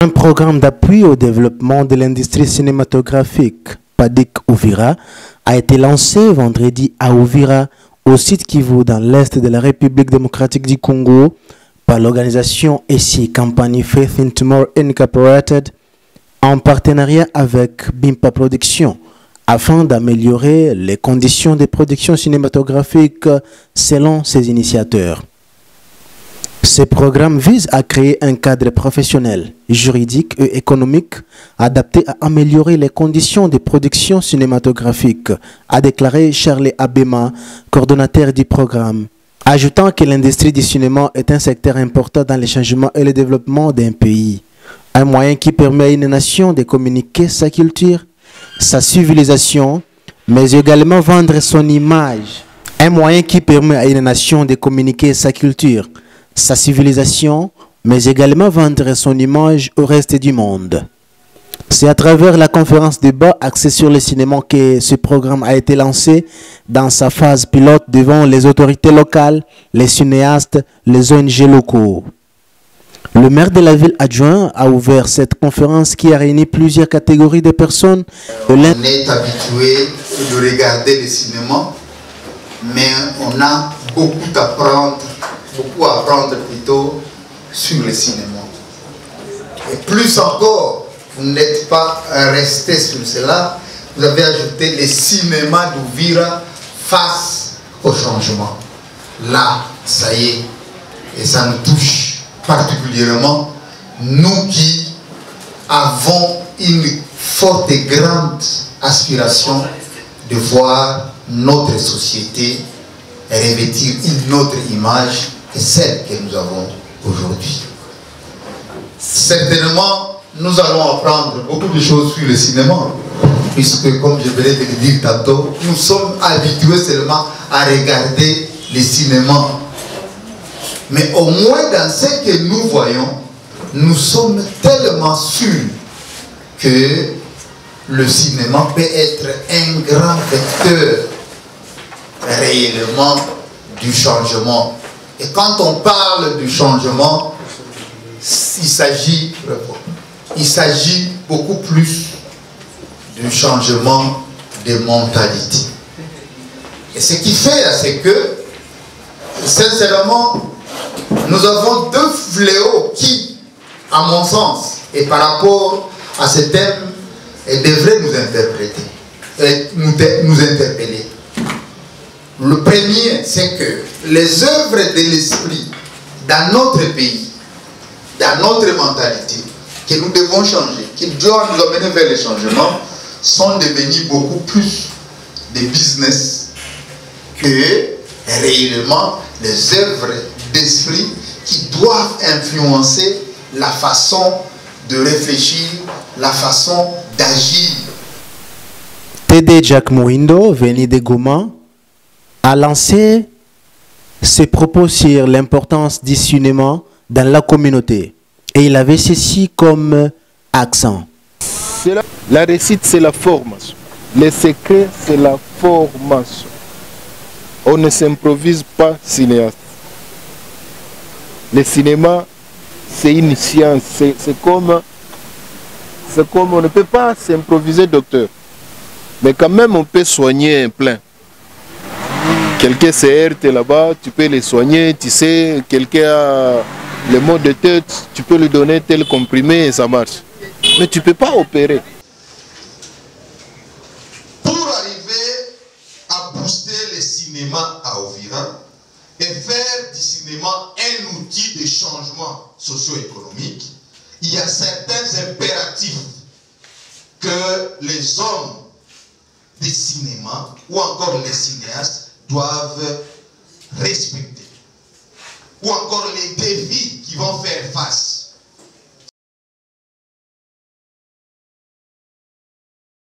Un programme d'appui au développement de l'industrie cinématographique, PADIC Uvira, a été lancé vendredi à Uvira, au site Kivu, dans l'est de la République démocratique du Congo, par l'organisation ESI Company Faith in Tomorrow Incorporated, en partenariat avec BIMPA Productions, afin d'améliorer les conditions de production cinématographique selon ses initiateurs. Ce programme vise à créer un cadre professionnel, juridique et économique adapté à améliorer les conditions de production cinématographique, a déclaré Charles Abema, coordonnateur du programme, ajoutant que l'industrie du cinéma est un secteur important dans le changement et le développement d'un pays. Un moyen qui permet à une nation de communiquer sa culture, sa civilisation, mais également vendre son image. Un moyen qui permet à une nation de communiquer sa culture, sa civilisation, mais également vendre son image au reste du monde. C'est à travers la conférence débat axée sur le cinéma que ce programme a été lancé dans sa phase pilote devant les autorités locales, les cinéastes, les ONG locaux. Le maire de la ville adjoint a ouvert cette conférence qui a réuni plusieurs catégories de personnes. On est habitué de regarder le cinéma, mais on a beaucoup à apprendre plutôt sur le cinéma. Et plus encore, vous n'êtes pas resté sur cela, vous avez ajouté le cinéma d'Uvira face au changement. Là, ça y est, et ça nous touche particulièrement, nous qui avons une forte et grande aspiration de voir notre société revêtir une autre image que celle que nous avons aujourd'hui. Certainement, nous allons apprendre beaucoup de choses sur le cinéma, puisque, comme je venais de le dire tantôt, nous sommes habitués seulement à regarder le cinéma. Mais au moins dans ce que nous voyons, nous sommes tellement sûrs que le cinéma peut être un grand vecteur réellement du changement. Et quand on parle du changement, il s'agit beaucoup plus du changement de mentalité. Et ce qui fait, c'est que, sincèrement, nous avons deux fléaux qui, à mon sens, et par rapport à ce thème, devraient nous interpeller. Le premier, c'est que les œuvres de l'esprit dans notre pays, dans notre mentalité, que nous devons changer, qui doivent nous amener vers le changement, sont devenues beaucoup plus de business que réellement les œuvres d'esprit qui doivent influencer la façon de réfléchir, la façon d'agir. Tédé Jack Mohindo, venu de Goma, a lancé ses propos sur l'importance du cinéma dans la communauté. Et il avait ceci comme accent. La réussite, c'est la formation. Le secret, c'est la formation. On ne s'improvise pas cinéaste. Le cinéma, c'est une science. C'est comme on ne peut pas s'improviser docteur. Mais quand même, on peut soigner un plein. Quelqu'un s'est heurté là-bas, tu peux le soigner. Tu sais, quelqu'un a le maux de tête, tu peux lui donner tel comprimé et ça marche. Mais tu ne peux pas opérer. Pour arriver à booster le cinéma à Uvira et faire du cinéma un outil de changement socio-économique, il y a certains impératifs que les hommes du cinéma ou encore les cinéastes doivent respecter. Ou encore les défis qu'ils vont faire face.